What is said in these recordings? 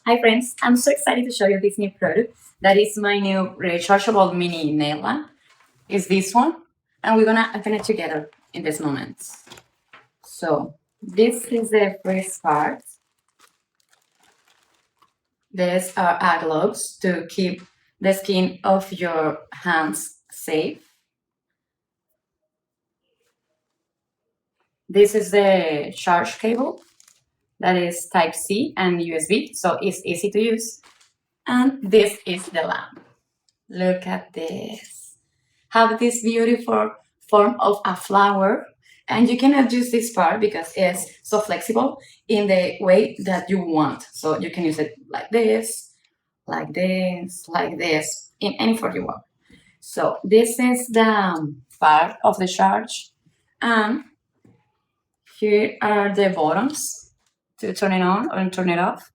Hi friends, I'm so excited to show you this new product. That is my new rechargeable mini nail lamp. Is this one, and we're gonna open it together in this moment. So this is the first part. These are gloves to keep the skin of your hands safe. This is the charge cable that is type C and USB, so it's easy to use. And this is the lamp. Look at this. Have this beautiful form of a flower, and you can adjust this part because it's so flexible in the way that you want. So you can use it like this, like this, like this, in any form you want. So this is the part of the charge, and here are the buttons to turn it on or turn it off.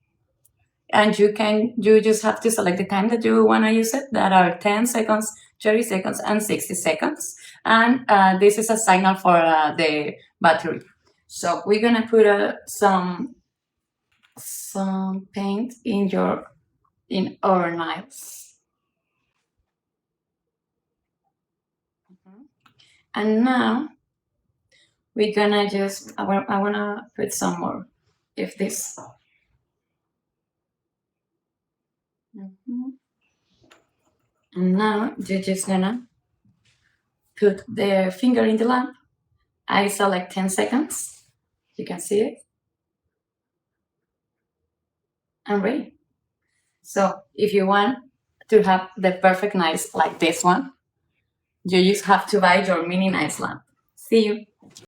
And you just have to select the time that you want to use it. That are 10 seconds, 30 seconds, and 60 seconds. And this is a signal for the battery. So we're gonna put some paint in our nails. And now we're gonna I wanna put some more. If this. And now you're just gonna put the finger in the lamp. I select 10 seconds. You can see it. And ready. So if you want to have the perfect nails like this one, you just have to buy your mini nails lamp. See you.